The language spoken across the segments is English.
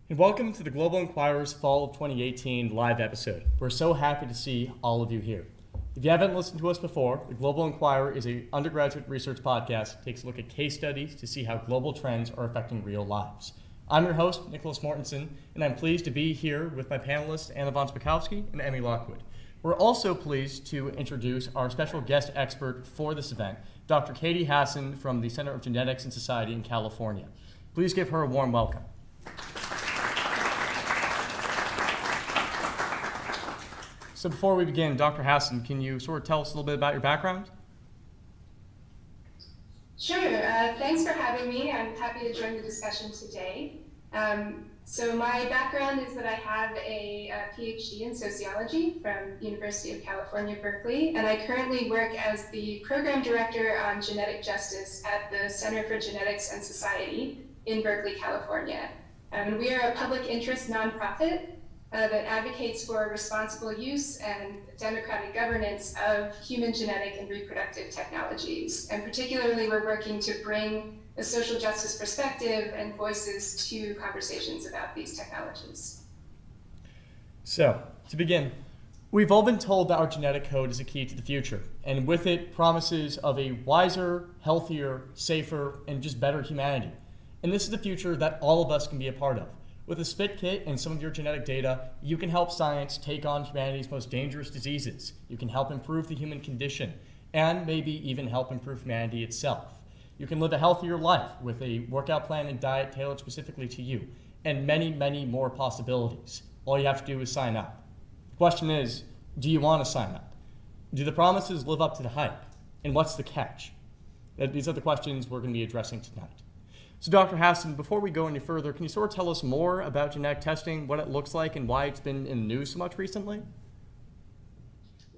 And welcome to the Global Inquirer's Fall of 2018 live episode. We're so happy to see all of you here. If you haven't listened to us before, the Global Inquirer is an undergraduate research podcast that takes a look at case studies to see how global trends are affecting real lives. I'm your host, Nicholas Mortensen, and I'm pleased to be here with my panelists, Anna von Spakowski and Emmy Lockwood. We're also pleased to introduce our special guest expert for this event, Dr. Katie Hassan from the Center of Genetics and Society in California. Please give her a warm welcome. So before we begin, Dr. Hassan, can you sort of tell us a little bit about your background? Sure. Thanks for having me. I'm happy to join the discussion today. So my background is that I have a PhD in sociology from University of California, Berkeley, and I currently work as the program director on genetic justice at the Center for Genetics and Society in Berkeley, California. We are a public interest nonprofit that advocates for responsible use and democratic governance of human genetic and reproductive technologies. And particularly, we're working to bring a social justice perspective and voices to conversations about these technologies. So, to begin, we've all been told that our genetic code is a key to the future, and with it, promises of a wiser, healthier, safer, and just better humanity. And this is the future that all of us can be a part of. With a spit kit and some of your genetic data, you can help science take on humanity's most dangerous diseases. You can help improve the human condition, and maybe even help improve humanity itself. You can live a healthier life with a workout plan and diet tailored specifically to you, and many, many more possibilities. All you have to do is sign up. The question is, do you want to sign up? Do the promises live up to the hype? And what's the catch? These are the questions we're going to be addressing tonight. So Dr. Hassan, before we go any further, can you sort of tell us more about genetic testing, what it looks like, and why it's been in the news so much recently?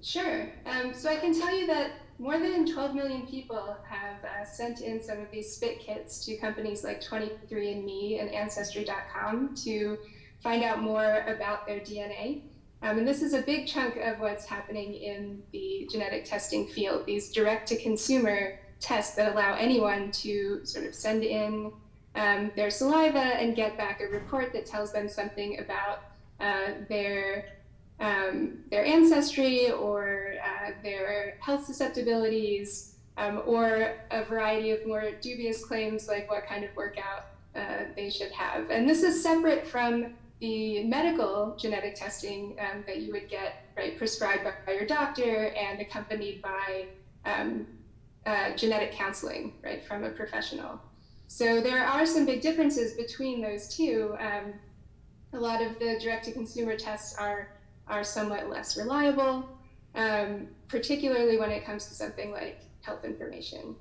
Sure. So I can tell you that more than 12 million people have sent in some of these spit kits to companies like 23andMe and Ancestry.com to find out more about their DNA. And this is a big chunk of what's happening in the genetic testing field, these direct-to-consumer tests that allow anyone to sort of send in their saliva and get back a report that tells them something about their ancestry or their health susceptibilities, or a variety of more dubious claims like what kind of workout they should have. And this is separate from the medical genetic testing that you would get prescribed by your doctor and accompanied by genetic counseling, from a professional. So there are some big differences between those two. A lot of the direct-to-consumer tests are somewhat less reliable, particularly when it comes to something like health information.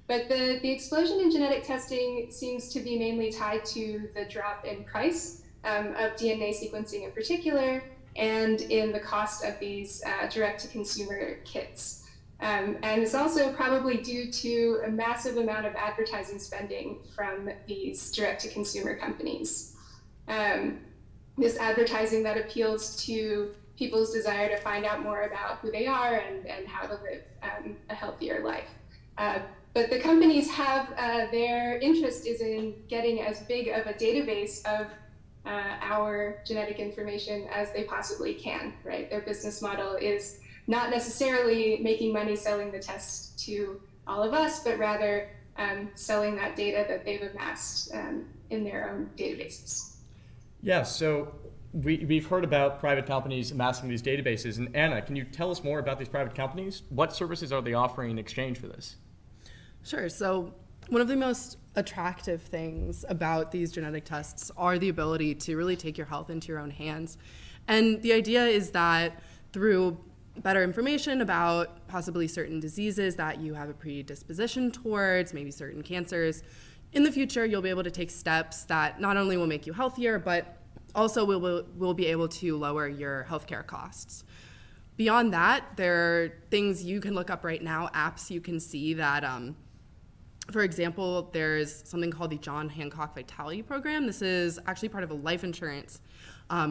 But the explosion in genetic testing seems to be mainly tied to the drop in price of DNA sequencing in particular, and in the cost of these direct-to-consumer kits. And it's also probably due to a massive amount of advertising spending from these direct-to-consumer companies. This advertising that appeals to people's desire to find out more about who they are and how to live a healthier life. But the companies have, their interest is in getting as big of a database of our genetic information as they possibly can, Their business model is not necessarily making money selling the test to all of us, but rather selling that data that they've amassed in their own databases. Yeah, so we've heard about private companies amassing these databases. And Anna, can you tell us more about these private companies? What services are they offering in exchange for this? Sure. So one of the most attractive things about these genetic tests are the ability to really take your health into your own hands. And the idea is that through better information about possibly certain diseases that you have a predisposition towards, maybe certain cancers, in the future you'll be able to take steps that not only will make you healthier, but also will be able to lower your healthcare costs. Beyond that, there are things you can look up right now, apps you can see that, for example, there's something called the John Hancock Vitality Program. This is actually part of a life insurance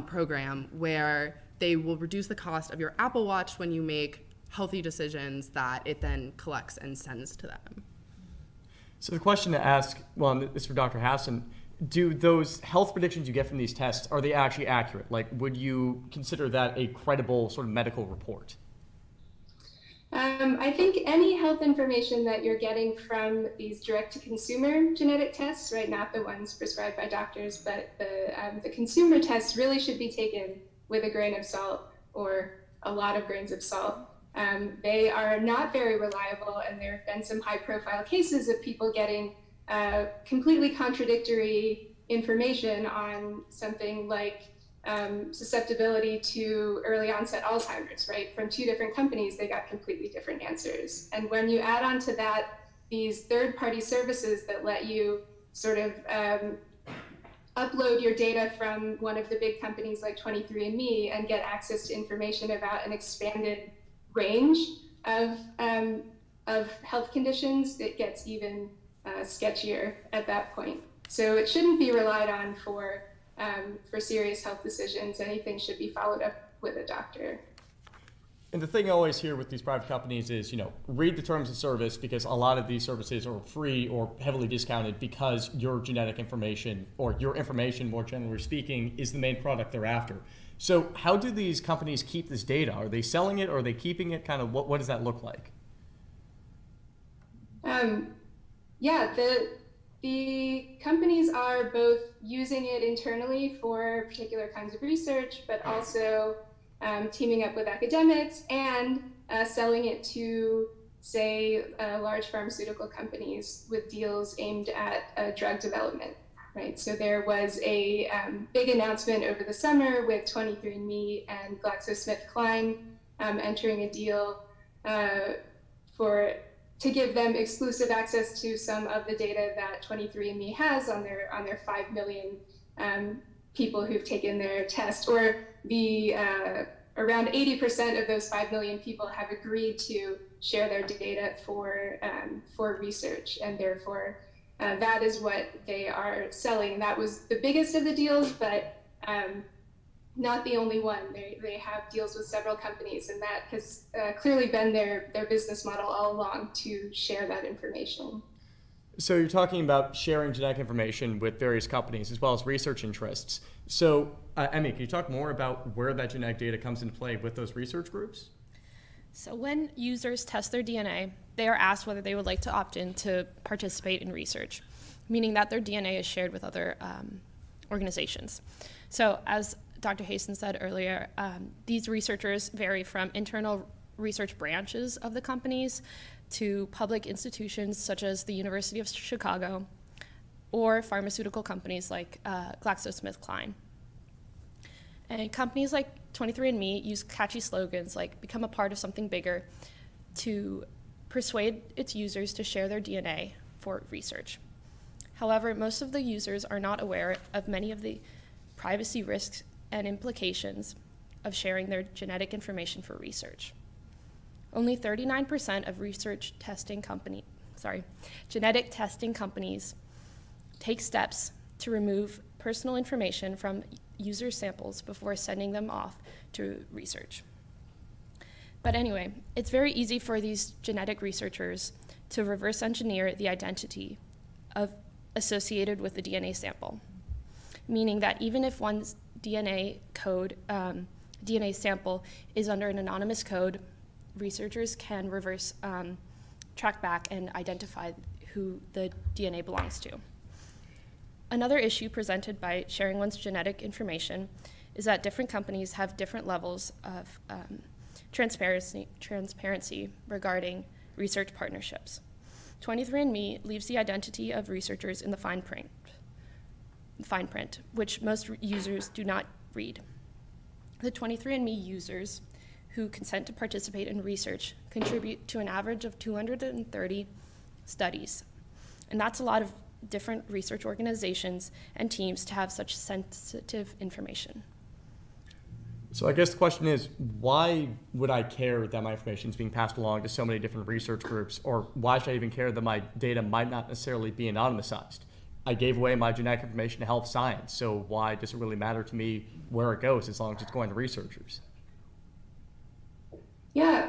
program where they will reduce the cost of your Apple Watch when you make healthy decisions that it then collects and sends to them. So the question to ask, well, this is for Dr. Hassan, do those health predictions you get from these tests, are they actually accurate? Like, would you consider that a credible sort of medical report? I think any health information that you're getting from these direct-to-consumer genetic tests, right, not the ones prescribed by doctors, but the consumer tests really should be taken with a grain of salt or a lot of grains of salt. They are not very reliable, and there have been some high-profile cases of people getting completely contradictory information on something like susceptibility to early onset Alzheimer's, right? From two different companies, they got completely different answers. And when you add on to that these third-party services that let you sort of upload your data from one of the big companies like 23andMe and get access to information about an expanded range of health conditions, it gets even sketchier at that point. So it shouldn't be relied on for serious health decisions. Anything should be followed up with a doctor. And the thing I always hear with these private companies is, read the terms of service, because a lot of these services are free or heavily discounted because your genetic information, or your information more generally speaking, is the main product they're after. So how do these companies keep this data? Are they selling it, or are they keeping it? Kind of what does that look like? Yeah, the companies are both using it internally for particular kinds of research, but also teaming up with academics and selling it to, say, large pharmaceutical companies with deals aimed at drug development, right? So there was a big announcement over the summer with 23andMe and GlaxoSmithKline entering a deal to give them exclusive access to some of the data that 23andMe has on their 5 million people who've taken their test, or the around 80% of those 5 million people have agreed to share their data for research, and therefore that is what they are selling. That was the biggest of the deals, but not the only one. They have deals with several companies, and that has clearly been their business model all along, to share that information. So you're talking about sharing genetic information with various companies as well as research interests. So, Emmy, can you talk more about where that genetic data comes into play with those research groups? So when users test their DNA, they are asked whether they would like to opt in to participate in research, meaning that their DNA is shared with other organizations. So as Dr. Hasson said earlier, these researchers vary from internal research branches of the companies to public institutions such as the University of Chicago, or pharmaceutical companies like GlaxoSmithKline. And companies like 23andMe use catchy slogans like "become a part of something bigger" to persuade its users to share their DNA for research. However, most of the users are not aware of many of the privacy risks and implications of sharing their genetic information for research. Only 39% of genetic testing companies take steps to remove personal information from user samples before sending them off to research. But anyway, it's very easy for these genetic researchers to reverse engineer the identity associated with the DNA sample, meaning that even if one's DNA sample is under an anonymous code, researchers can reverse track back and identify who the DNA belongs to. Another issue presented by sharing one's genetic information is that different companies have different levels of transparency regarding research partnerships. 23andMe leaves the identity of researchers in the fine print, which most users do not read. The 23andMe users who consent to participate in research contribute to an average of 230 studies. And that's a lot of different research organizations and teams to have such sensitive information. So I guess the question is, why would I care that my information is being passed along to so many different research groups, or why should I even care that my data might not necessarily be anonymized? I gave away my genetic information to health science, so why does it really matter to me where it goes as long as it's going to researchers? Yeah,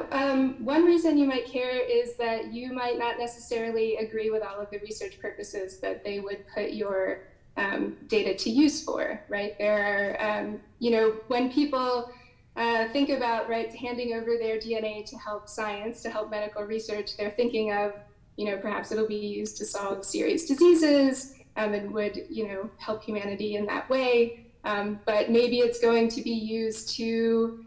one reason you might care is that you might not necessarily agree with all of the research purposes that they would put your data to use for, right? There are, when people think about, right, handing over their DNA to help science, to help medical research, they're thinking of, perhaps it'll be used to solve serious diseases and would, help humanity in that way. But maybe it's going to be used to,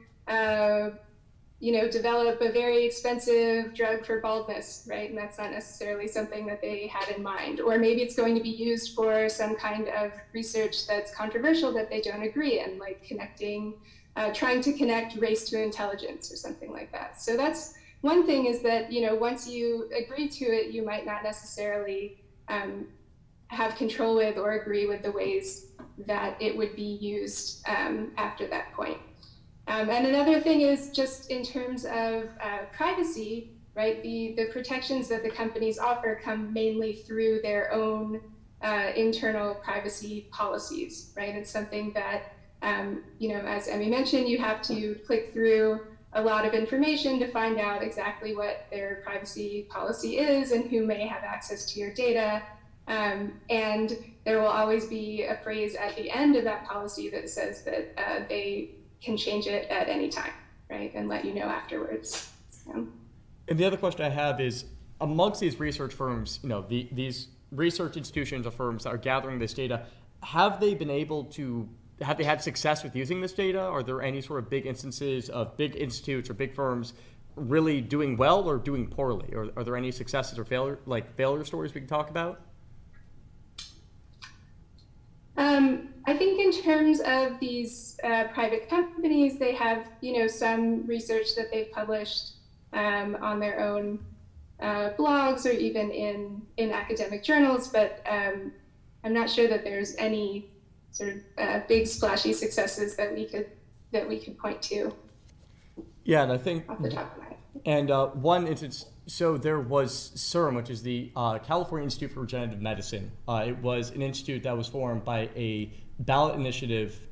develop a very expensive drug for baldness, right? And that's not necessarily something that they had in mind. Or maybe it's going to be used for some kind of research that's controversial that they don't agree in, like trying to connect race to intelligence or something like that. So that's one thing, is that, once you agree to it, you might not necessarily have control with or agree with the ways that it would be used after that point. And another thing is just in terms of privacy, right? The protections that the companies offer come mainly through their own internal privacy policies, right? It's something that, as Emmy mentioned, you have to click through a lot of information to find out exactly what their privacy policy is and who may have access to your data. And there will always be a phrase at the end of that policy that says that they can change it at any time, right? And let you know afterwards. So. And the other question I have is, amongst these research firms, these research institutions or firms that are gathering this data, have they had success with using this data? Are there any sort of big instances of big institutes or big firms really doing well or doing poorly? Or are there any successes or failure stories we can talk about? I think in terms of these private companies, they have, some research that they've published on their own blogs or even in academic journals, but I'm not sure that there's any sort of big splashy successes that we could point to. Yeah, and I think off the top of my head. And one instance, so there was CIRM, which is the California Institute for Regenerative Medicine. It was an institute that was formed by a ballot initiative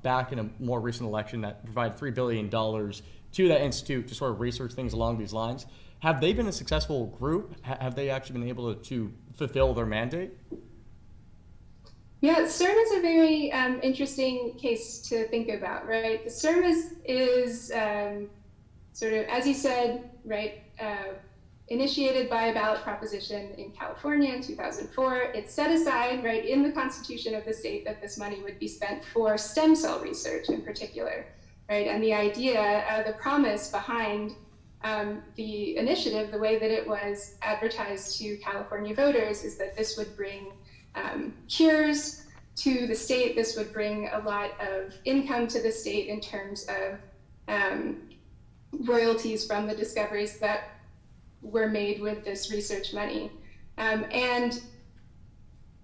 back in a more recent election that provided $3 billion to that institute to sort of research things along these lines. Have they been a successful group? Have they actually been able to fulfill their mandate? Yeah, CIRM is a very interesting case to think about, right? The CIRM is sort of, as you said, right, initiated by a ballot proposition in California in 2004. It set aside, right, in the constitution of the state that this money would be spent for stem cell research in particular, right? And the idea, the promise behind the initiative, the way that it was advertised to California voters, is that this would bring cures to the state. This would bring a lot of income to the state in terms of royalties from the discoveries that were made with this research money. And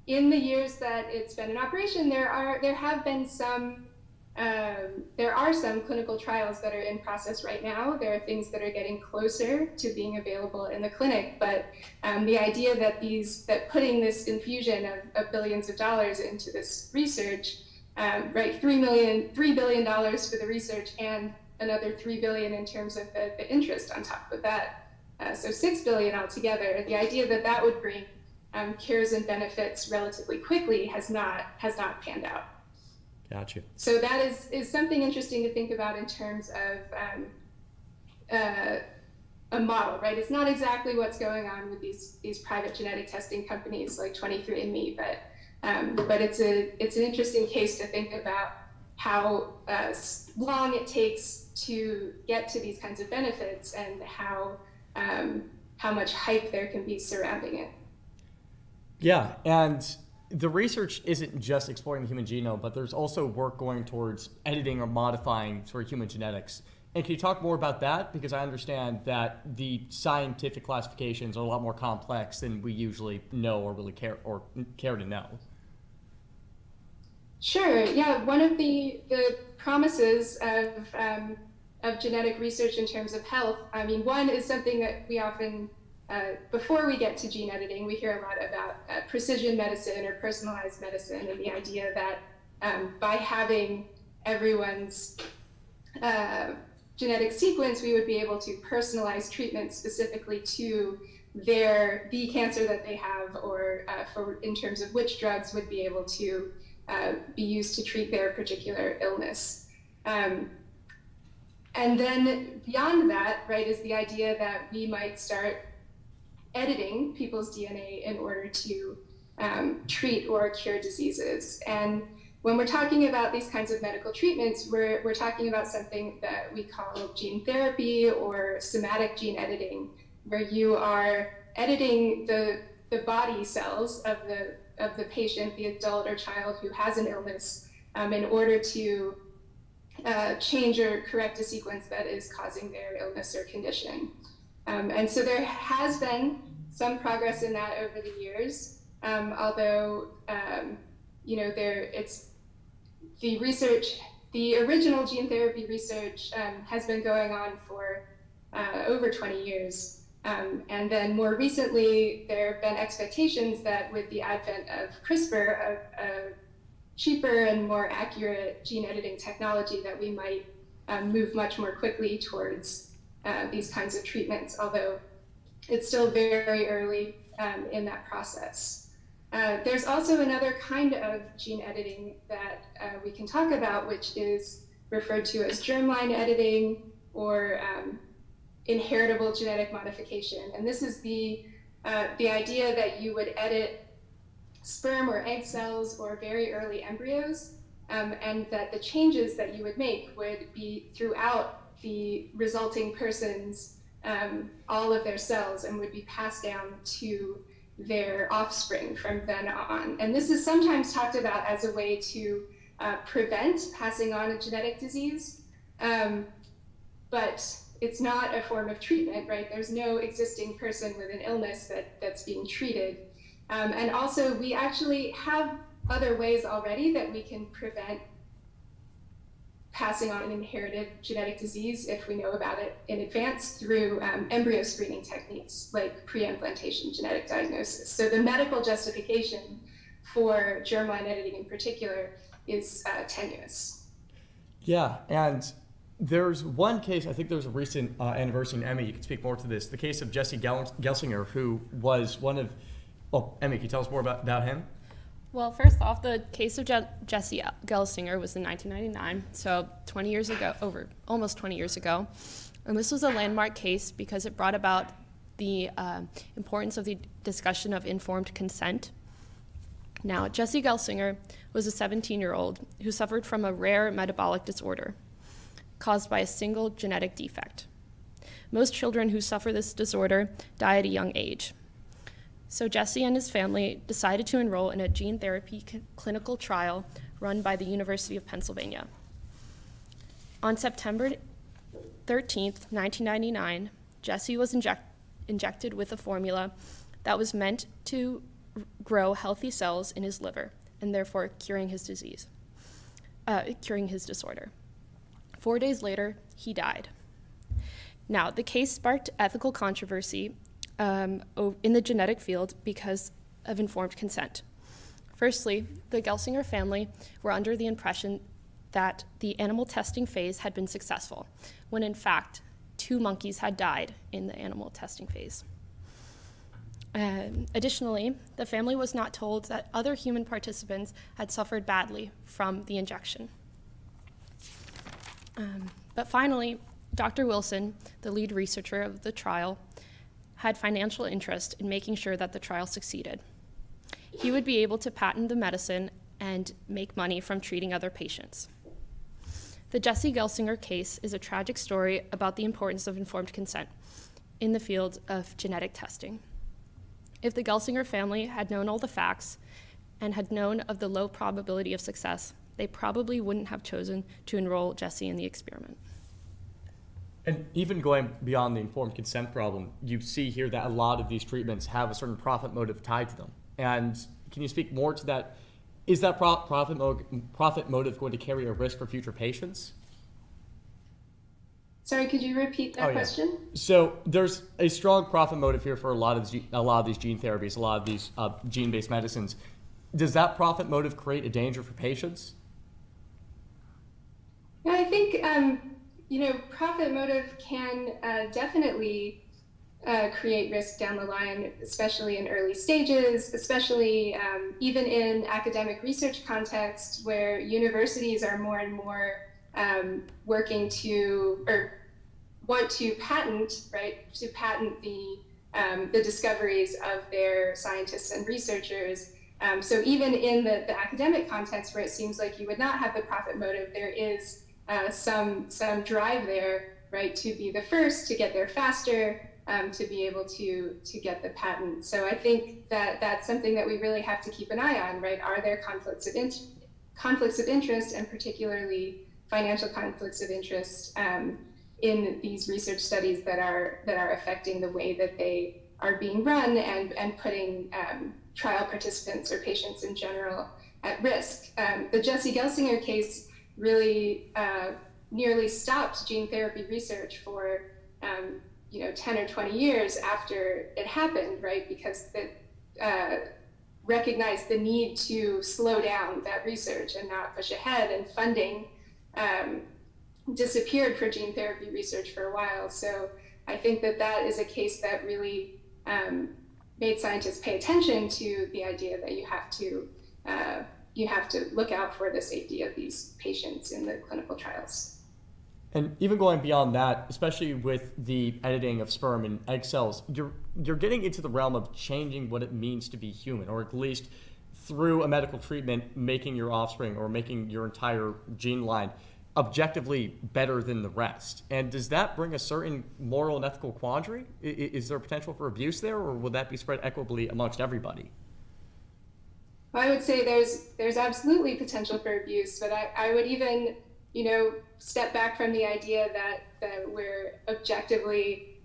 in the years that it's been in operation, there are some clinical trials that are in process right now. There are things that are getting closer to being available in the clinic, but the idea that putting this infusion of billions of dollars into this research, right, $3 billion for the research and another $3 billion in terms of the interest on top of that, so $6 billion altogether. The idea that would bring cures and benefits relatively quickly has not panned out. Gotcha. So that is something interesting to think about in terms of a model, right? It's not exactly what's going on with these private genetic testing companies like 23andMe, but it's an interesting case to think about how long it takes to get to these kinds of benefits and how much hype there can be surrounding it. Yeah, and the research isn't just exploring the human genome, but there's also work going towards editing or modifying sort of human genetics. And can you talk more about that? Because I understand that the scientific classifications are a lot more complex than we usually know or really care to know. Sure. Yeah. One of the promises of genetic research in terms of health, I mean, one is something that we often, before we get to gene editing, we hear a lot about precision medicine or personalized medicine, and the idea that by having everyone's genetic sequence, we would be able to personalize treatment specifically to the cancer that they have, or in terms of which drugs would be able to be used to treat their particular illness. And then beyond that, right, is the idea that we might start editing people's DNA in order to treat or cure diseases. And when we're talking about these kinds of medical treatments, we're talking about something that we call gene therapy or somatic gene editing, where you are editing the body cells of the patient, the adult or child who has an illness, in order to change or correct a sequence that is causing their illness or condition. And so there has been some progress in that over the years, although the original gene therapy research has been going on for over 20 years. And then more recently, there have been expectations that with the advent of CRISPR, a cheaper and more accurate gene editing technology, that we might move much more quickly towards these kinds of treatments, although it's still very early in that process. There's also another kind of gene editing that we can talk about, which is referred to as germline editing or inheritable genetic modification. And this is the idea that you would edit sperm or egg cells or very early embryos, and that the changes that you would make would be throughout the resulting person's, all of their cells, and would be passed down to their offspring from then on. And this is sometimes talked about as a way to prevent passing on a genetic disease, but it's not a form of treatment, right? There's no existing person with an illness that's being treated. And also, we actually have other ways already that we can prevent passing on an inherited genetic disease if we know about it in advance through embryo screening techniques like pre-implantation genetic diagnosis. So the medical justification for germline editing in particular is tenuous. Yeah, and there's one case, I think there was a recent anniversary in Emmy, you can speak more to this, the case of Jessie Gallant, who was one of, Emmy, can you tell us more about him? Well, first off, the case of Jessie Gallant was in 1999, so 20 years ago, almost 20 years ago. And this was a landmark case because it brought about the importance of the discussion of informed consent. Now, Jessie Gallant was a 17-year-old who suffered from a rare metabolic disorder caused by a single genetic defect. Most children who suffer this disorder die at a young age. So Jessie and his family decided to enroll in a gene therapy clinical trial run by the University of Pennsylvania. On September 13th, 1999, Jessie was injected with a formula that was meant to grow healthy cells in his liver and therefore curing his disorder. 4 days later, he died. Now, the case sparked ethical controversy in the genetic field because of informed consent. Firstly, the Gelsinger family were under the impression that the animal testing phase had been successful, when in fact, 2 monkeys had died in the animal testing phase. Additionally, the family was not told that other human participants had suffered badly from the injection. But finally, Dr. Wilson, the lead researcher of the trial, had financial interest in making sure that the trial succeeded. He would be able to patent the medicine and make money from treating other patients. The Jessie Gallant case is a tragic story about the importance of informed consent in the field of genetic testing. If the Gelsinger family had known all the facts and had known of the low probability of success, they probably wouldn't have chosen to enroll Jessie in the experiment. And even going beyond the informed consent problem, you see here that a lot of these treatments have a certain profit motive tied to them. And can you speak more to that? Is that profit motive going to carry a risk for future patients? Sorry, could you repeat that question? So there's a strong profit motive here for a lot of these gene therapies, a lot of these gene-based medicines. Does that profit motive create a danger for patients? Yeah, I think profit motive can definitely create risk down the line, especially in early stages, especially even in academic research contexts where universities are more and more working to, or want to patent, right, to patent the discoveries of their scientists and researchers. So even in the academic context where it seems like you would not have the profit motive, there is some drive there, right, to be the first, to get there faster, to be able to get the patent. So I think that that's something that we really have to keep an eye on, right? Are there conflicts of interest, and particularly financial conflicts of interest in these research studies that are affecting the way that they are being run and putting trial participants or patients in general at risk. The Jessie Gallant case really nearly stopped gene therapy research for 10 or 20 years after it happened, right? Because it recognized the need to slow down that research and not push ahead, and funding disappeared for gene therapy research for a while. So I think that that is a case that really made scientists pay attention to the idea that you have to look out for the safety of these patients in the clinical trials. And even going beyond that, especially with the editing of sperm and egg cells, you're getting into the realm of changing what it means to be human, or at least through a medical treatment, making your offspring or making your entire gene line objectively better than the rest. And does that bring a certain moral and ethical quandary? Is there potential for abuse there, or will that be spread equitably amongst everybody? Well, I would say there's absolutely potential for abuse, but I would even step back from the idea that we're objectively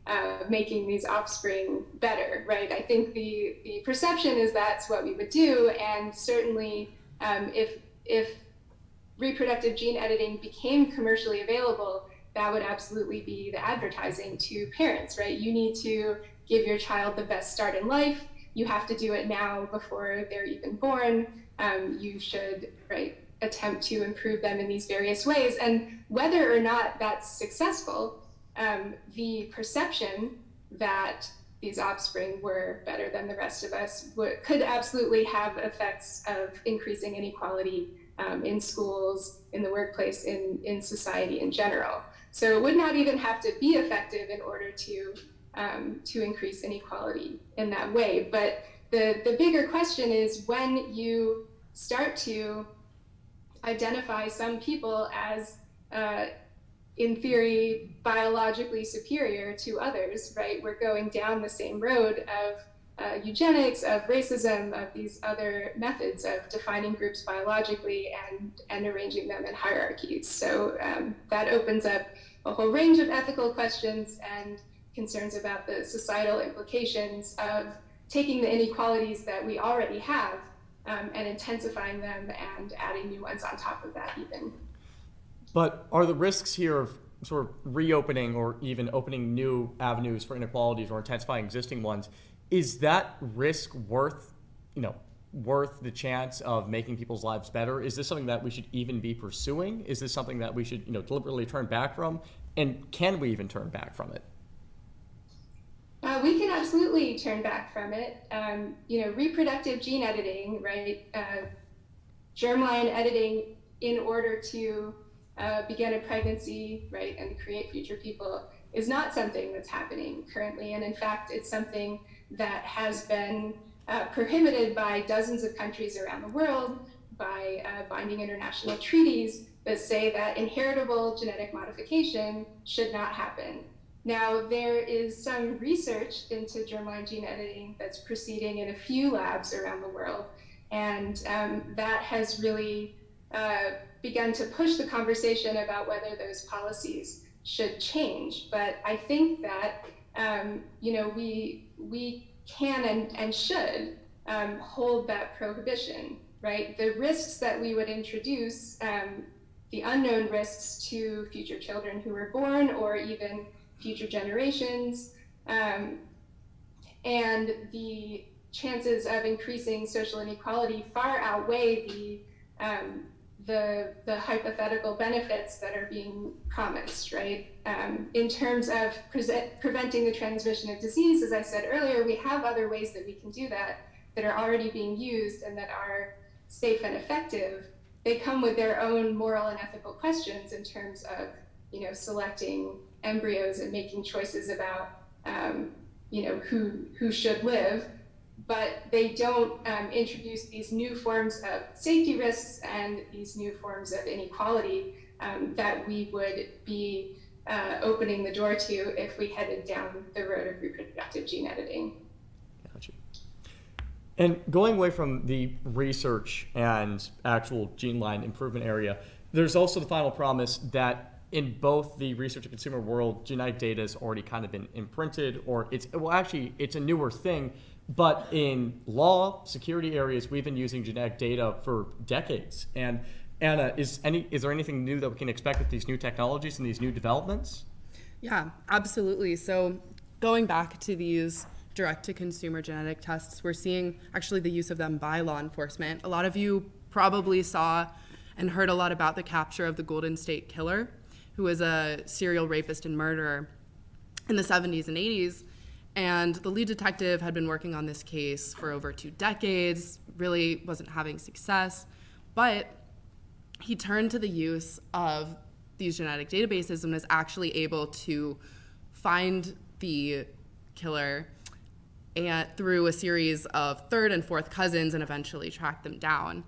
making these offspring better, right? I think the perception is that's what we would do, and certainly if reproductive gene editing became commercially available, that would absolutely be the advertising to parents, right? You need to give your child the best start in life. You have to do it now before they're even born. You should, right, attempt to improve them in these various ways. And whether or not that's successful, the perception that these offspring were better than the rest of us could absolutely have effects of increasing inequality in schools, in the workplace, in society in general. So it would not even have to be effective in order to increase inequality in that way. But the bigger question is when you start to identify some people as, in theory, biologically superior to others, right? We're going down the same road of eugenics, of racism, of these other methods of defining groups biologically and arranging them in hierarchies. So that opens up a whole range of ethical questions and concerns about the societal implications of taking the inequalities that we already have and intensifying them and adding new ones on top of that even. But are the risks here of sort of reopening or even opening new avenues for inequalities or intensifying existing ones, is that risk worth the chance of making people's lives better? Is this something that we should even be pursuing? Is this something that we should deliberately turn back from? And can we even turn back from it? We can absolutely turn back from it. Reproductive gene editing, right? Germline editing in order to begin a pregnancy, right, and create future people is not something that's happening currently. And in fact, it's something that has been prohibited by dozens of countries around the world by binding international treaties that say that inheritable genetic modification should not happen. Now, there is some research into germline gene editing that's proceeding in a few labs around the world, and that has really begun to push the conversation about whether those policies should change. But I think that we can and should hold that prohibition, right? The risks that we would introduce, the unknown risks to future children who are born or even future generations, and the chances of increasing social inequality far outweigh the hypothetical benefits that are being promised, right? In terms of preventing the transmission of disease, as I said earlier, we have other ways that we can do that are already being used and that are safe and effective. They come with their own moral and ethical questions in terms of, selecting embryos and making choices about, who should live. But they don't introduce these new forms of safety risks and these new forms of inequality that we would be opening the door to if we headed down the road of reproductive gene editing. Gotcha. And going away from the research and actual gene line improvement area, there's also the final promise that in both the research and consumer world, genetic data has already kind of been imprinted, or it's a newer thing. But in law, security areas, we've been using genetic data for decades. And Anna, is there anything new that we can expect with these new technologies and these new developments? Yeah, absolutely. So going back to these direct-to-consumer genetic tests, we're seeing actually the use of them by law enforcement. A lot of you probably saw and heard a lot about the capture of the Golden State Killer, who was a serial rapist and murderer in the 70s and 80s. And the lead detective had been working on this case for over 2 decades, really wasn't having success, but he turned to the use of these genetic databases and was actually able to find the killer and through a series of third and fourth cousins and eventually track them down.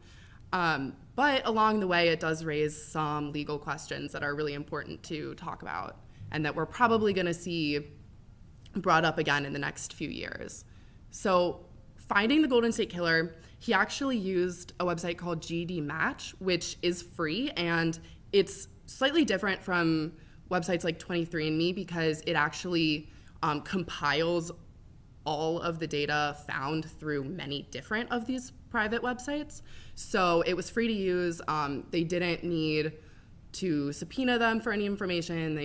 But along the way, it does raise some legal questions that are really important to talk about and that we're probably going to see brought up again in the next few years. So finding the Golden State Killer, he actually used a website called GD Match, which is free, and it's slightly different from websites like 23andMe because it actually compiles all of the data found through many different of these private websites. So it was free to use. They didn't need to subpoena them for any information.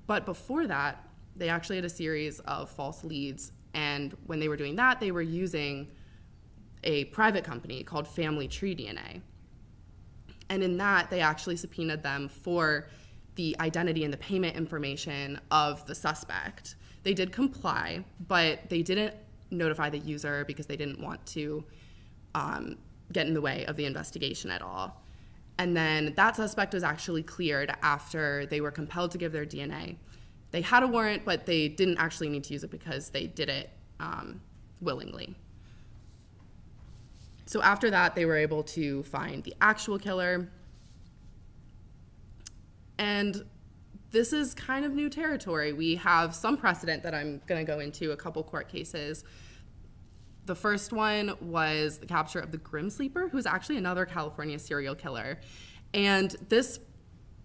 But before that, they actually had a series of false leads. And when they were doing that, they were using a private company called Family Tree DNA. And in that, they actually subpoenaed them for the identity and the payment information of the suspect. They did comply, but they didn't notify the user because they didn't want to get in the way of the investigation at all. And then that suspect was actually cleared after they were compelled to give their DNA. They had a warrant, but they didn't actually need to use it because they did it willingly. So after that, they were able to find the actual killer. And this is kind of new territory. We have some precedent that I'm going to go into, a couple court cases. The first one was the capture of the Grim Sleeper, who's actually another California serial killer. And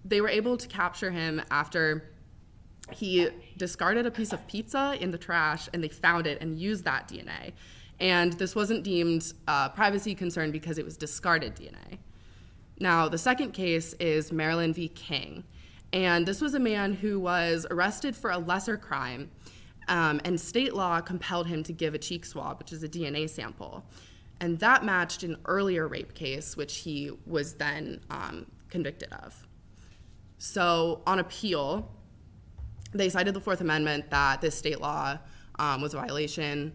they were able to capture him after he discarded a piece of pizza in the trash, and they found it and used that DNA. And this wasn't deemed a privacy concern because it was discarded DNA. Now, the second case is Marilyn V King. And this was a man who was arrested for a lesser crime, and state law compelled him to give a cheek swab, which is a DNA sample. And that matched an earlier rape case, which he was then convicted of. So on appeal, they cited the Fourth Amendment that this state law was a violation,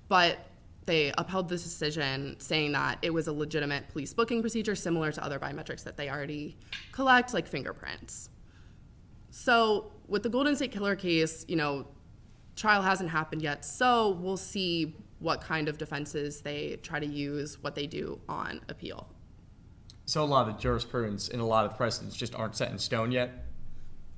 but they upheld this decision saying that it was a legitimate police booking procedure similar to other biometrics that they already collect, like fingerprints. So with the Golden State Killer case, trial hasn't happened yet, so we'll see what kind of defenses they try to use, what they do on appeal. So a lot of the jurisprudence and a lot of the precedents just aren't set in stone yet?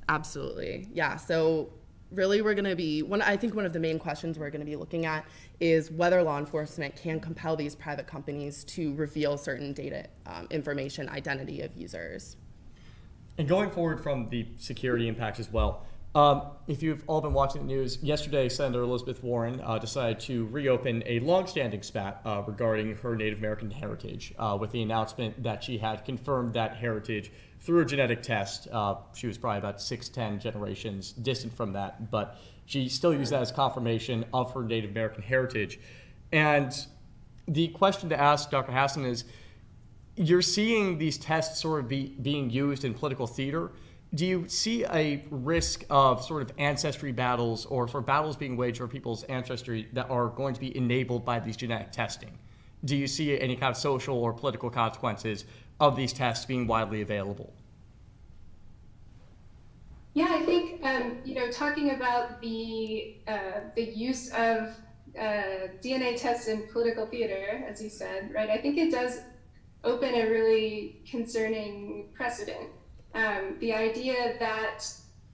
Absolutely, yeah. So really we're going to be, I think one of the main questions we're going to be looking at is whether law enforcement can compel these private companies to reveal certain data, information, identity of users. And going forward from the security impacts as well, if you've all been watching the news, yesterday Senator Elizabeth Warren decided to reopen a longstanding spat regarding her Native American heritage with the announcement that she had confirmed that heritage through a genetic test. She was probably about 6-10 generations distant from that, but she still used that as confirmation of her Native American heritage. And the question to ask Dr. Hasson is, you're seeing these tests sort of being used in political theater. Do you see a risk of sort of ancestry battles or sort of battles being waged for people's ancestry that are going to be enabled by these genetic testing? Do you see any kind of social or political consequences of these tests being widely available? Yeah, I think talking about the use of DNA tests in political theater, as you said, right? I think it does open a really concerning precedent. The idea that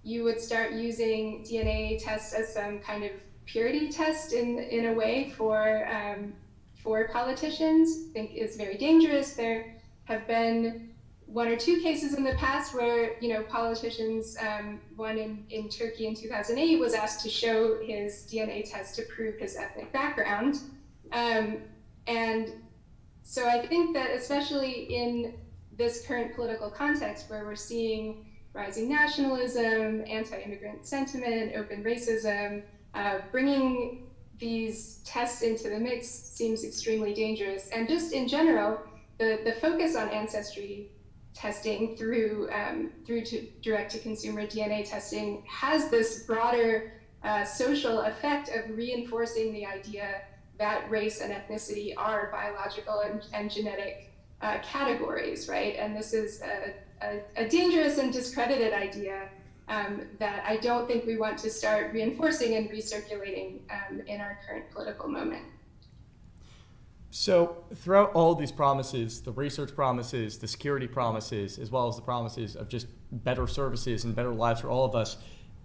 you would start using DNA tests as some kind of purity test in a way for politicians, I think is very dangerous. There have been 1 or 2 cases in the past where politicians, one in Turkey in 2008 was asked to show his DNA test to prove his ethnic background, and so I think that especially in this current political context where we're seeing rising nationalism, anti-immigrant sentiment, open racism, bringing these tests into the mix seems extremely dangerous. And just in general, the focus on ancestry testing through to direct-to-consumer DNA testing has this broader social effect of reinforcing the idea that race and ethnicity are biological and genetic categories, right? And this is a dangerous and discredited idea that I don't think we want to start reinforcing and recirculating in our current political moment. So throughout all these promises, the research promises, the security promises, as well as the promises of just better services and better lives for all of us,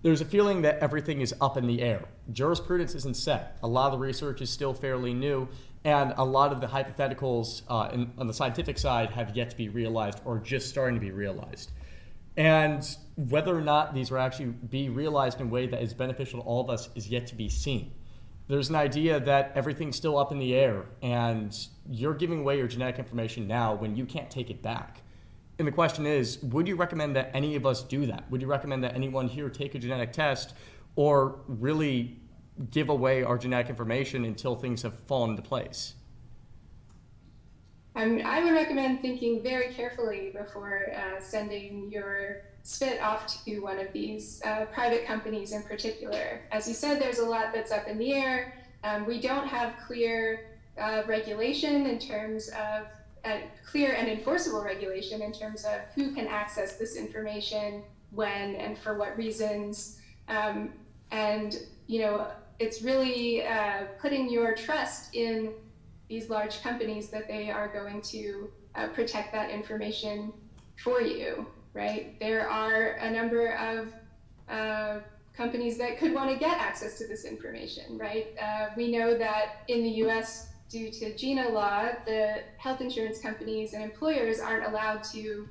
there's a feeling that everything is up in the air. Jurisprudence isn't set. A lot of the research is still fairly new, and a lot of the hypotheticals on the scientific side have yet to be realized or just starting to be realized. And whether or not these will actually be realized in a way that is beneficial to all of us is yet to be seen. There's an idea that everything's still up in the air, and you're giving away your genetic information now when you can't take it back. And the question is, would you recommend that any of us do that? Would you recommend that anyone here take a genetic test or really give away our genetic information until things have fallen into place? I would recommend thinking very carefully before sending your spit off to one of these private companies in particular. As you said, there's a lot that's up in the air. We don't have clear regulation in terms of clear and enforceable regulation in terms of who can access this information, when, and for what reasons. And it's really putting your trust in these large companies that they are going to protect that information for you, right? There are a number of companies that could want to get access to this information, right? We know that in the US, due to GINA law, the health insurance companies and employers aren't allowed to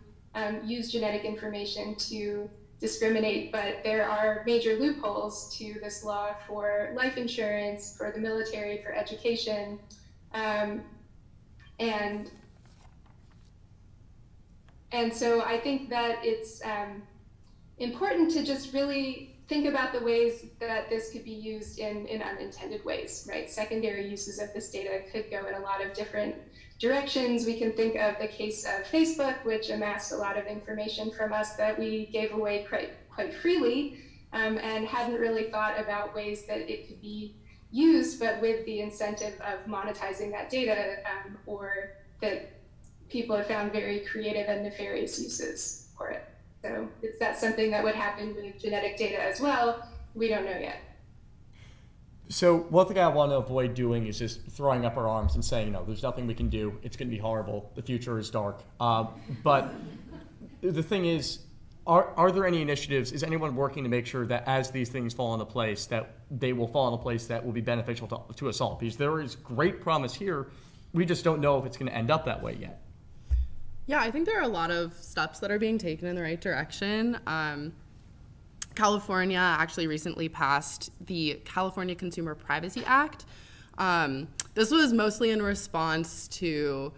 use genetic information to discriminate, but there are major loopholes to this law for life insurance, for the military, for education, and so I think that it's important to just really think about the ways that this could be used in unintended ways, right? Secondary uses of this data could go in a lot of different directions. We can think of the case of Facebook, which amassed a lot of information from us that we gave away quite freely, and hadn't really thought about ways that it could be used, but with the incentive of monetizing that data, or that people have found very creative and nefarious uses for it. So is that something that would happen with genetic data as well? We don't know yet. So one thing I want to avoid doing is just throwing up our arms and saying, no, there's nothing we can do. It's going to be horrible. The future is dark. But the thing is, are there any initiatives? Is anyone working to make sure that as these things fall into place, that they will fall into place that will be beneficial to us all? Because there is great promise here. We just don't know if it's going to end up that way yet. Yeah, I think there are a lot of steps that are being taken in the right direction. California actually recently passed the California Consumer Privacy Act. This was mostly in response to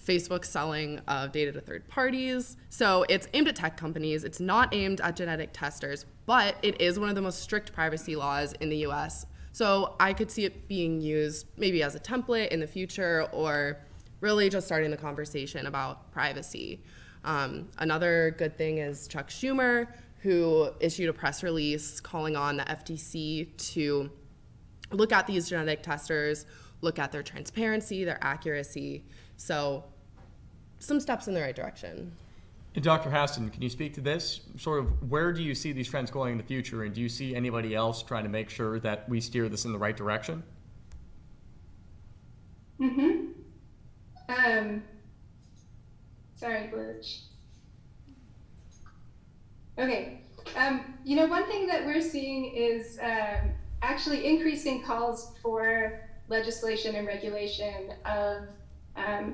Facebook selling of data to third parties. So it's aimed at tech companies. It's not aimed at genetic testers, but it is one of the most strict privacy laws in the US. So I could see it being used maybe as a template in the future, or really just starting the conversation about privacy. Another good thing is Chuck Schumer, who issued a press release calling on the FTC to look at these genetic testers, look at their transparency, their accuracy. So some steps in the right direction. And Dr. Hasson, can you speak to this? Sort of where do you see these trends going in the future, and do you see anybody else trying to make sure that we steer this in the right direction? Sorry, glitch. Okay. One thing that we're seeing is actually increasing calls for legislation and regulation of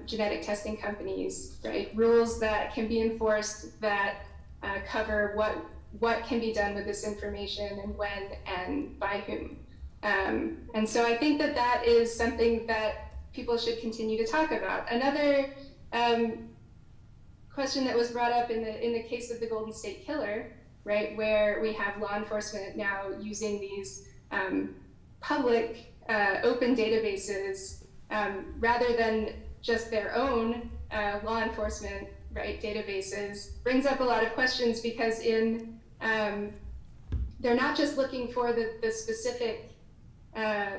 genetic testing companies, right? Rules that can be enforced that cover what can be done with this information and when and by whom. And so I think that is something that people should continue to talk about. Another question that was brought up in the case of the Golden State Killer, right, where we have law enforcement now using these public open databases rather than just their own law enforcement, right, databases, brings up a lot of questions because they're not just looking for the specific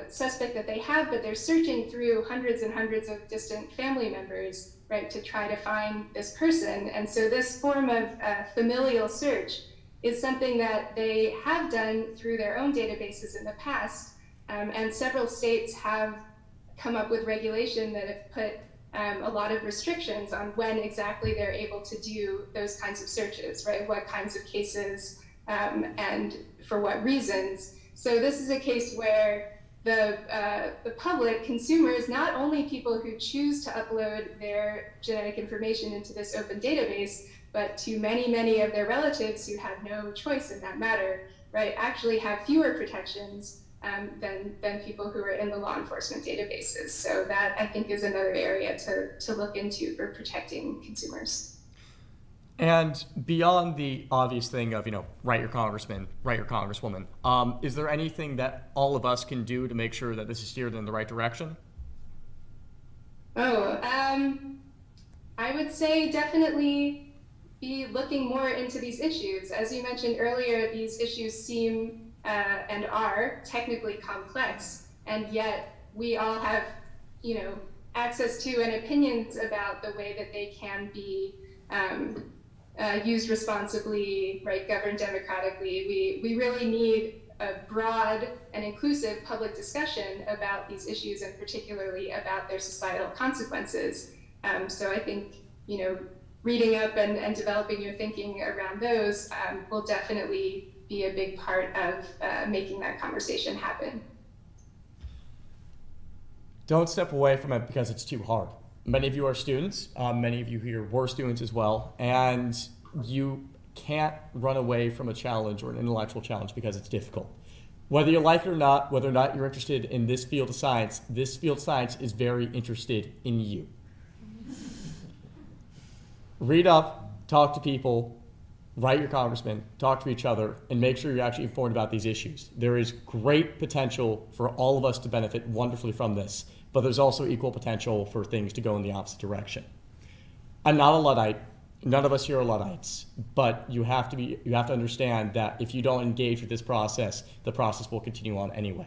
suspect that they have, but they're searching through hundreds and hundreds of distant family members, right, to try to find this person. And so this form of familial search is something that they have done through their own databases in the past. And several states have come up with regulation that have put a lot of restrictions on when exactly they're able to do those kinds of searches, right? What kinds of cases and for what reasons. So this is a case where the public, consumers, not only people who choose to upload their genetic information into this open database, but to many, many of their relatives who have no choice in that matter, right, actually have fewer protections than people who are in the law enforcement databases. So that, I think, is another area to look into for protecting consumers. And beyond the obvious thing of, write your congressman, write your congresswoman, is there anything that all of us can do to make sure that this is steered in the right direction? I would say definitely be looking more into these issues. As you mentioned earlier, these issues seem and are technically complex, and yet we all have, access to and opinions about the way that they can be used responsibly, right, governed democratically. We really need a broad and inclusive public discussion about these issues, and particularly about their societal consequences. So I think, reading up and developing your thinking around those will definitely be a big part of making that conversation happen. Don't step away from it because it's too hard. Many of you are students, many of you here were students as well, and you can't run away from a challenge or an intellectual challenge because it's difficult. Whether you like it or not, whether or not you're interested in this field of science is very interested in you. Read up, talk to people, write your congressman, talk to each other, and make sure you're actually informed about these issues. There is great potential for all of us to benefit wonderfully from this, but there's also equal potential for things to go in the opposite direction. I'm not a Luddite. None of us here are Luddites, but you have to understand that if you don't engage with this process, the process will continue on anyway.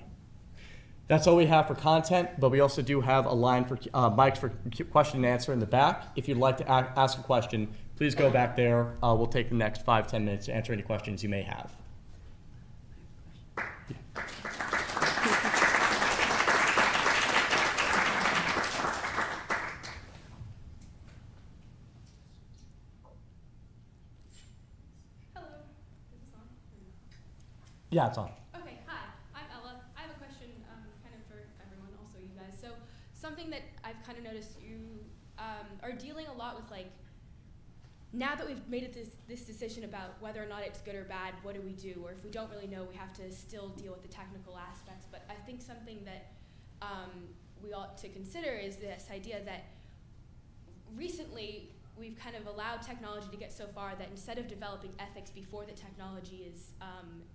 That's all we have for content, but we also do have a line for mics for question and answer in the back. If you'd like to ask a question, please go back there. We'll take the next 5-10 minutes to answer any questions you may have. Hello, is this on? Yeah, it's on. Okay, hi, I'm Ella. I have a question kind of for everyone, also you guys. So something that I've kind of noticed you are dealing a lot with, like, now that we've made this decision about whether or not it's good or bad, what do we do? Or if we don't really know, we have to still deal with the technical aspects. But I think something that we ought to consider is this idea that recently we've kind of allowed technology to get so far that instead of developing ethics before the technology is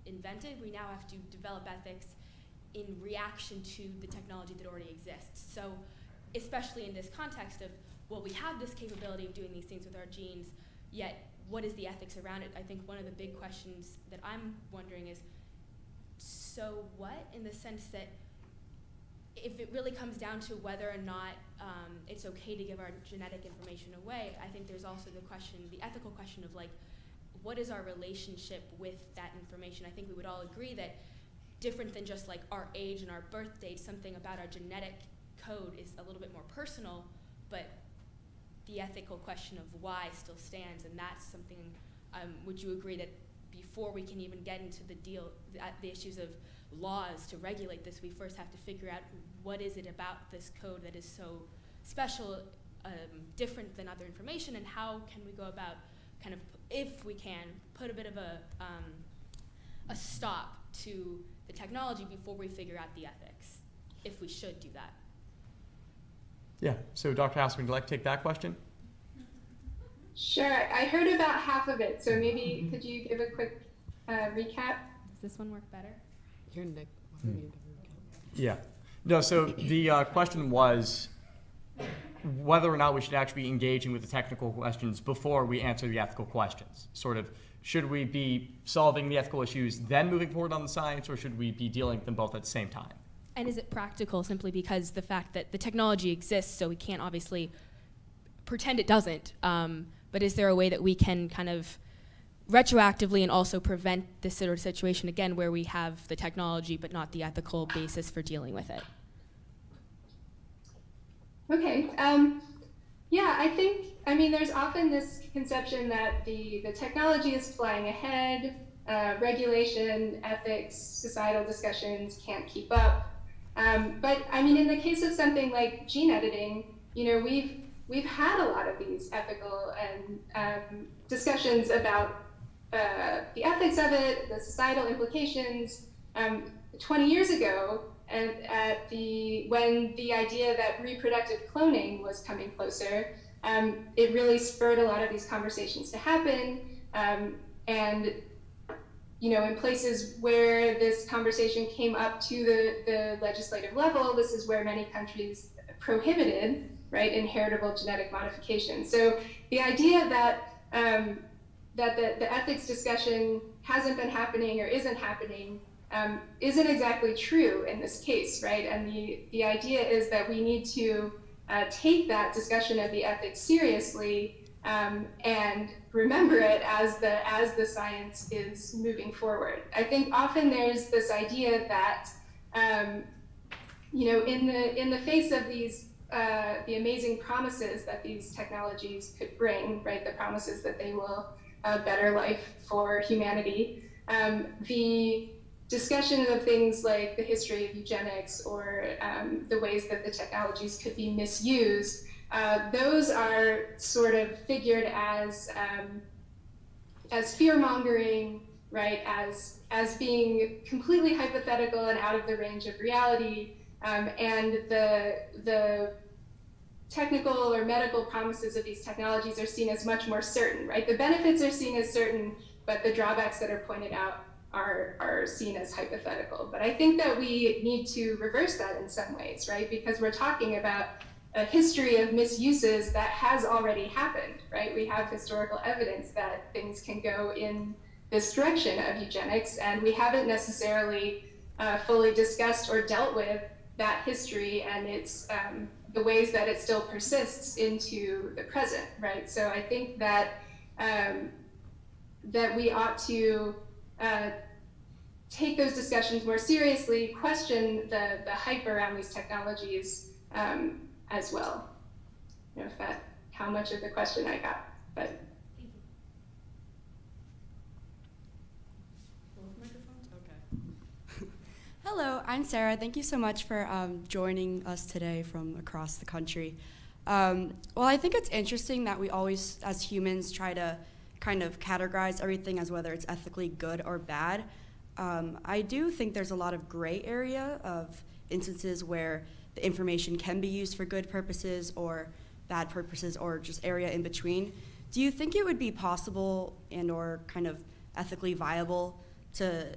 invented, we now have to develop ethics in reaction to the technology that already exists. So especially in this context of, well, we have this capability of doing these things with our genes, yet what is the ethics around it? I think one of the big questions that I'm wondering is, so what, in the sense that if it really comes down to whether or not it's okay to give our genetic information away, I think there's also the question, the ethical question of like, what is our relationship with that information? I think we would all agree that different than just like our age and our birth date, something about our genetic code is a little bit more personal, but the ethical question of why still stands, and that's something, would you agree that before we can even get into the issues of laws to regulate this, we first have to figure out what is it about this code that is so special, different than other information, and how can we go about kind of, if we can, put a bit of a stop to the technology before we figure out the ethics, if we should do that. Yeah, so Dr. Hasson, would you like to take that question? Sure, I heard about half of it, so maybe could you give a quick recap? Does this one work better? Here, Nick. Yeah. No, so the question was whether or not we should actually be engaging with the technical questions before we answer the ethical questions. Sort of, should we be solving the ethical issues, then moving forward on the science, or should we be dealing with them both at the same time? And is it practical simply because the fact that the technology exists, so we can't obviously pretend it doesn't, but is there a way that we can kind of retroactively and also prevent this sort of situation again where we have the technology but not the ethical basis for dealing with it? Okay, yeah, I mean, there's often this conception that the technology is flying ahead, regulation, ethics, societal discussions can't keep up. But I mean, in the case of something like gene editing, you know, we've had a lot of these ethical and discussions about the ethics of it, the societal implications. 20 years ago, and when the idea that reproductive cloning was coming closer, it really spurred a lot of these conversations to happen. And you know, in places where this conversation came up to the legislative level, this is where many countries prohibited, right, inheritable genetic modification. So the idea that the ethics discussion hasn't been happening or isn't happening isn't exactly true in this case, right? And the idea is that we need to take that discussion of the ethics seriously and remember it as the science is moving forward. I think often there's this idea that you know, in the face of these the amazing promises that these technologies could bring, right? The promises that they will better life for humanity. The discussion of things like the history of eugenics or the ways that the technologies could be misused, those are sort of figured as fear-mongering, right? As being completely hypothetical and out of the range of reality, and the technical or medical promises of these technologies are seen as much more certain, right? The benefits are seen as certain, but the drawbacks that are pointed out are seen as hypothetical. But I think that we need to reverse that in some ways, right? Because we're talking about a history of misuses that has already happened, right? We have historical evidence that things can go in this direction of eugenics, and we haven't necessarily fully discussed or dealt with that history and its the ways that it still persists into the present, right? So I think that that we ought to take those discussions more seriously, question the hype around these technologies as well. I don't know if how much of the question I got, but. Thank you. Both microphones? Okay. Hello, I'm Sarah. Thank you so much for joining us today from across the country. Well, I think it's interesting that we always, as humans, try to kind of categorize everything as whether it's ethically good or bad. I do think there's a lot of gray area of instances where the information can be used for good purposes or bad purposes or just area in between. Do you think it would be possible and or kind of ethically viable to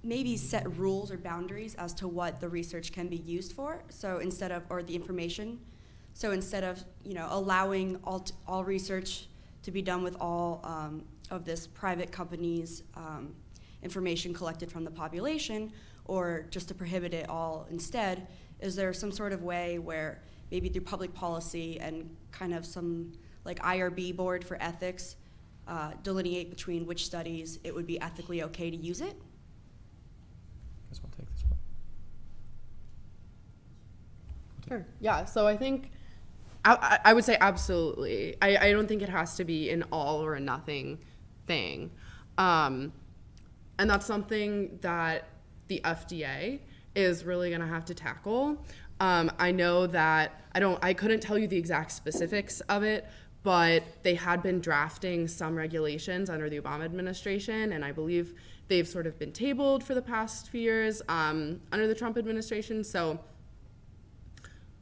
maybe set rules or boundaries as to what the research can be used for. So instead of, or the information. So instead of, allowing all research to be done with all of this private companies' information collected from the population, or just to prohibit it all instead, is there some sort of way where maybe through public policy and kind of some like IRB board for ethics delineate between which studies it would be ethically okay to use it? I guess we'll take this one. Sure. Yeah, so I think I would say absolutely. I don't think it has to be an all or a nothing thing. And that's something that the FDA is really going to have to tackle. I know that I couldn't tell you the exact specifics of it, but they had been drafting some regulations under the Obama administration, and I believe they've sort of been tabled for the past few years under the Trump administration. So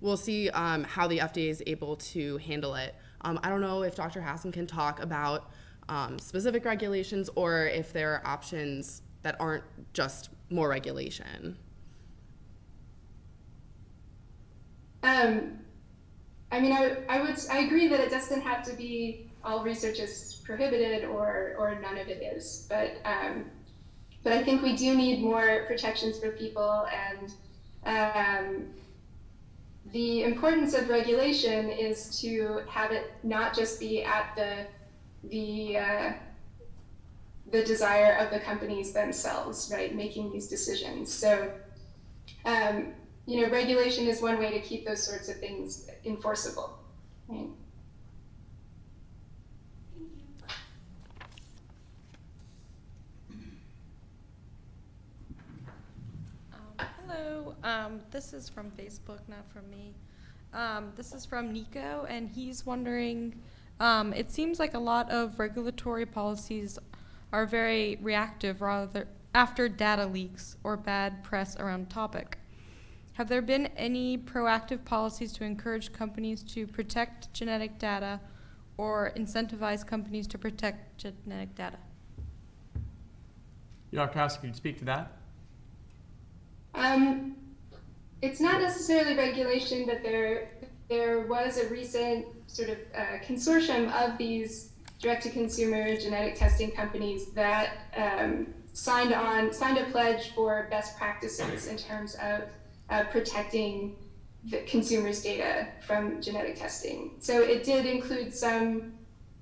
we'll see how the FDA is able to handle it. I don't know if Dr. Hasson can talk about specific regulations or if there are options that aren't just more regulation. I agree that it doesn't have to be all research is prohibited or none of it is, but I think we do need more protections for people, and the importance of regulation is to have it not just be at the desire of the companies themselves, right, making these decisions. So, regulation is one way to keep those sorts of things enforceable, right? Hello, this is from Facebook, not from me. This is from Nico, and he's wondering, it seems like a lot of regulatory policies are very reactive after data leaks or bad press around a topic. Have there been any proactive policies to encourage companies to protect genetic data or incentivize companies to protect genetic data? Dr. Hasson, can you speak to that? It's not necessarily regulation, but there was a recent sort of consortium of these direct-to-consumer genetic testing companies that signed a pledge for best practices in terms of protecting the consumers' data from genetic testing. So it did include some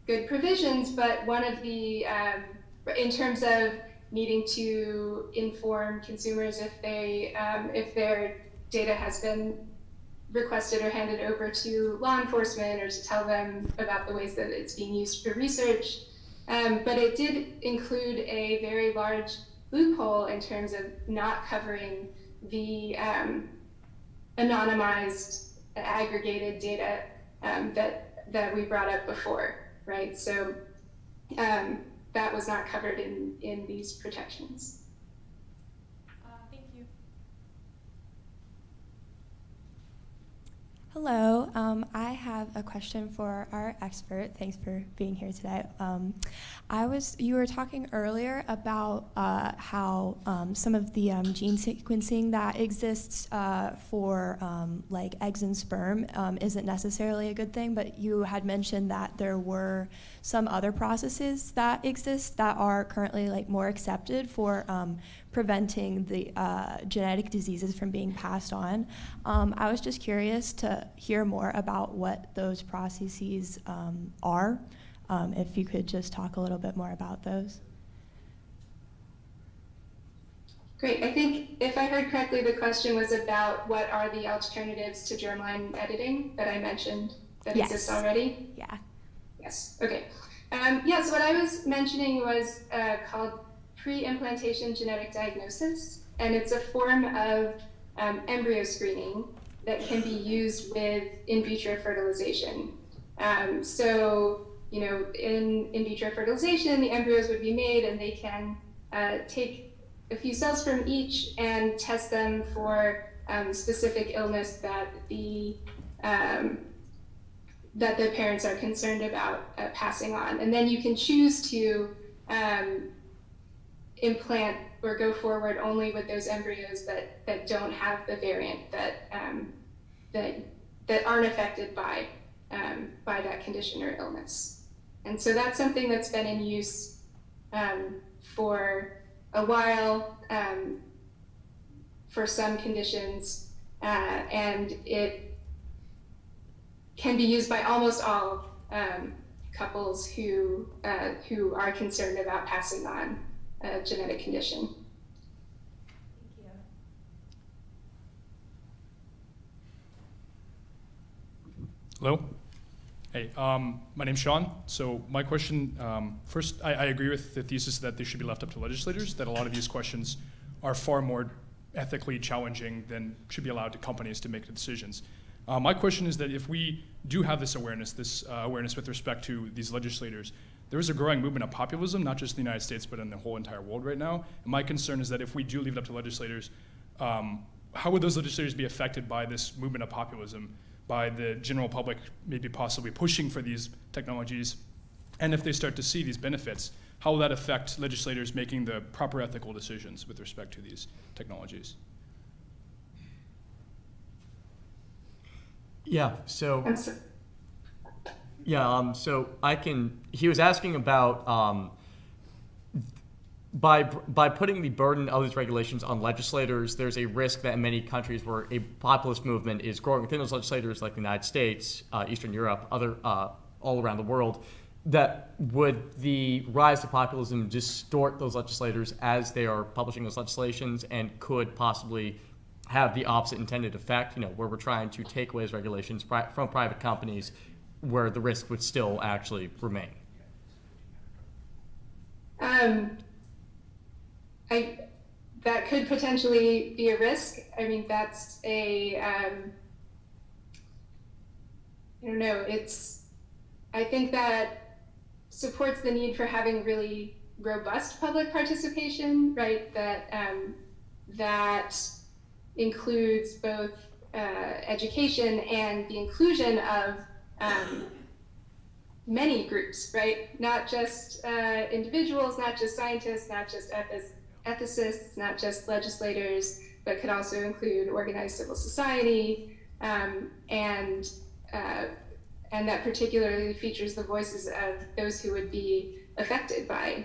good provisions, but one of the, in terms of needing to inform consumers if their data has been requested or handed over to law enforcement, or to tell them about the ways that it's being used for research. But it did include a very large loophole in terms of not covering the anonymized, aggregated data that we brought up before, right? So that was not covered in these protections. Thank you. Hello, I have a question for our expert. Thanks for being here today. You were talking earlier about how some of the gene sequencing that exists for like eggs and sperm isn't necessarily a good thing, but you had mentioned that there were some other processes that exist that are currently like more accepted for preventing the genetic diseases from being passed on. I was just curious to hear more about what those processes are, if you could just talk a little bit more about those. Great. I think if I heard correctly, the question was about what are the alternatives to germline editing that I mentioned that exist already? Yeah. Yes. Okay. So what I was mentioning was called Pre-Implantation genetic diagnosis, and it's a form of embryo screening that can be used with in vitro fertilization. So, in vitro fertilization, the embryos would be made, and they can take a few cells from each and test them for specific illness that the parents are concerned about passing on. And then you can choose to implant go forward only with those embryos that don't have the variant that aren't affected by that condition or illness. And so that's something that's been in use for a while for some conditions, and it can be used by almost all couples who are concerned about passing on a genetic condition. Thank you. Hello. Hey, my name's Sean. So my question, first, I agree with the thesis that they should be left up to legislators, that a lot of these questions are far more ethically challenging than should be allowed to companies to make the decisions. My question is that if we do have this awareness with respect to these legislators, there is a growing movement of populism, not just in the United States, but in the whole entire world right now. And my concern is that if we do leave it up to legislators, how would those legislators be affected by this movement of populism, by the general public maybe possibly pushing for these technologies? And if they start to see these benefits, how will that affect legislators making the proper ethical decisions with respect to these technologies? Yeah, so he was asking about by putting the burden of these regulations on legislators, there's a risk that in many countries where a populist movement is growing within those legislators, like the United States, Eastern Europe, other all around the world, that would the rise of populism distort those legislators as they are publishing those legislations and could possibly have the opposite intended effect, where we're trying to take away those regulations from private companies where the risk would still actually remain? That could potentially be a risk. I mean, that's I don't know, I think that supports the need for having really robust public participation, right? That includes both education and the inclusion of many groups, right? Not just individuals, not just scientists, not just ethicists, not just legislators, but could also include organized civil society, and that particularly features the voices of those who would be affected by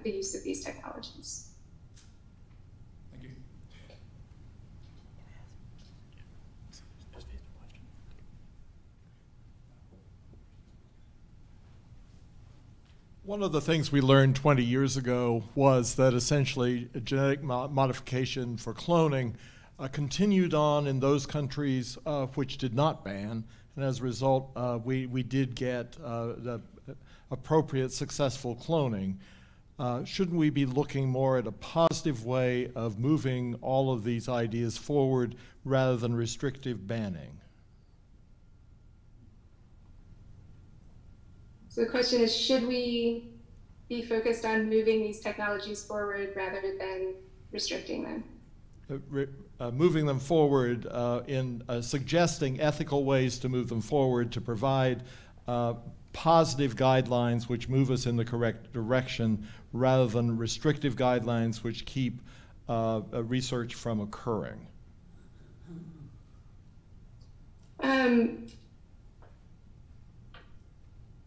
the use of these technologies. One of the things we learned 20 years ago was that essentially genetic modification for cloning continued on in those countries which did not ban, and as a result, we did get the appropriate successful cloning. Shouldn't we be looking more at a positive way of moving all of these ideas forward rather than restrictive banning? So the question is, should we be focused on moving these technologies forward rather than restricting them? Moving them forward in suggesting ethical ways to move them forward, to provide positive guidelines which move us in the correct direction rather than restrictive guidelines which keep research from occurring.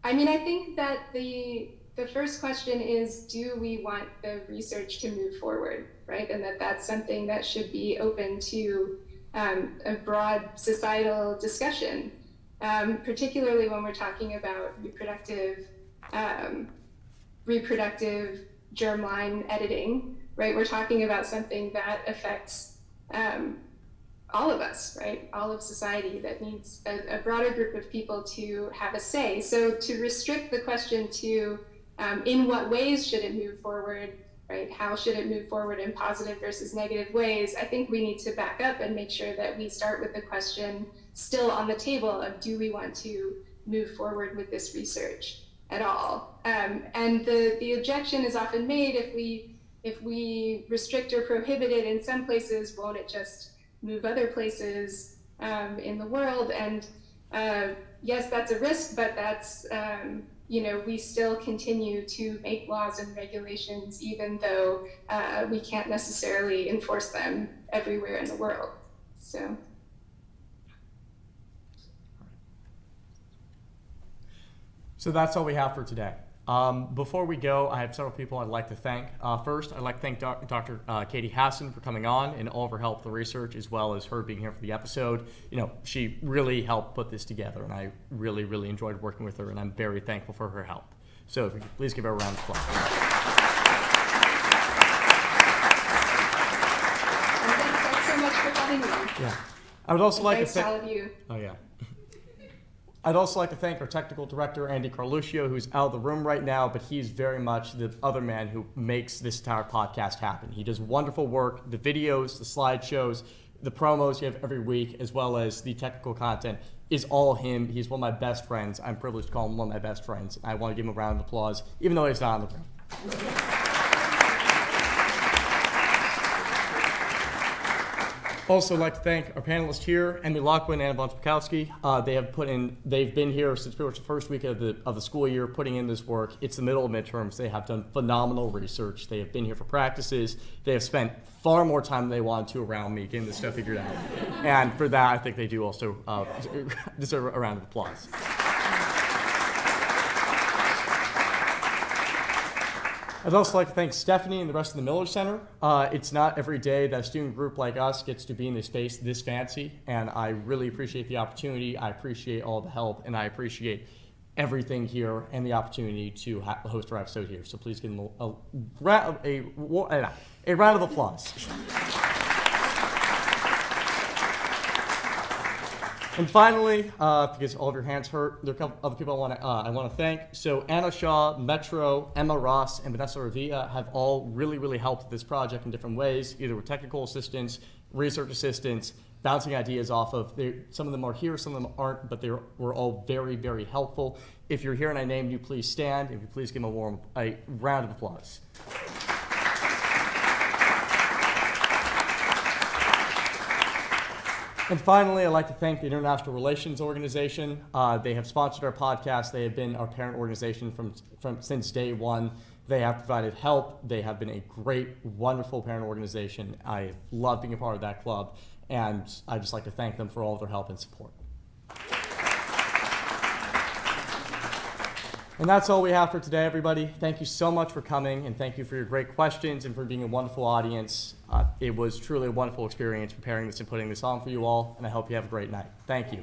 I mean, I think that the first question is, do we want the research to move forward, right? And that's something that should be open to a broad societal discussion, particularly when we're talking about reproductive germline editing, right? We're talking about something that affects all of us, right? All of society, that needs a broader group of people to have a say. So to restrict the question to in what ways should it move forward, right? How should it move forward in positive versus negative ways? I think we need to back up and make sure that we start with the question still on the table of, do we want to move forward with this research at all? And the objection is often made, if we restrict or prohibit it in some places, won't it just move other places in the world? And yes, that's a risk, but that's we still continue to make laws and regulations, even though we can't necessarily enforce them everywhere in the world. So that's all we have for today. Before we go, I have several people I'd like to thank. First, I'd like to thank Dr. Katie Hassan for coming on and all of her help with the research, as well as her being here for the episode. She really helped put this together, and I really, really enjoyed working with her, and I'm very thankful for her help. So if you could please give her a round of applause. Thanks so much for having me. Yeah. I would also like to thank all of you. Oh, yeah. I'd also like to thank our technical director, Andy Carluccio, who's out of the room right now, but he's very much the other man who makes this entire podcast happen. He does wonderful work. The videos, the slideshows, the promos you have every week, as well as the technical content is all him. He's one of my best friends. I'm privileged to call him one of my best friends. I want to give him a round of applause, even though he's not in the room. Also, like to thank our panelists here, Emily Lockwood and Anna von Spakowski. They've been here since pretty much the first week of the school year, putting in this work. It's the middle of midterms. They have done phenomenal research. They have been here for practices. They have spent far more time than they wanted to around me getting this stuff figured out. And for that, I think they do also deserve a round of applause. I'd also like to thank Stephanie and the rest of the Miller Center. It's not every day that a student group like us gets to be in a space this fancy, and I really appreciate the opportunity. I appreciate all the help, and I appreciate everything here and the opportunity to host our episode here. So please give them a round of applause. And finally, because all of your hands hurt, there are a couple other people I want to thank. So Anna Shaw, Metro, Emma Ross, and Vanessa Revilla have all really, really helped with this project in different ways, either with technical assistance, research assistance, bouncing ideas off of. Some of them are here, some of them aren't, but they were all very, very helpful. If you're here and I named you, please stand. If you please give them a round of applause. And finally, I'd like to thank the International Relations Organization. They have sponsored our podcast. They have been our parent organization since day one. They have provided help. They have been a great, wonderful parent organization. I love being a part of that club, and I'd just like to thank them for all of their help and support. And that's all we have for today, everybody. Thank you so much for coming, and thank you for your great questions and for being a wonderful audience. It was truly a wonderful experience preparing this and putting this on for you all, and I hope you have a great night. Thank you.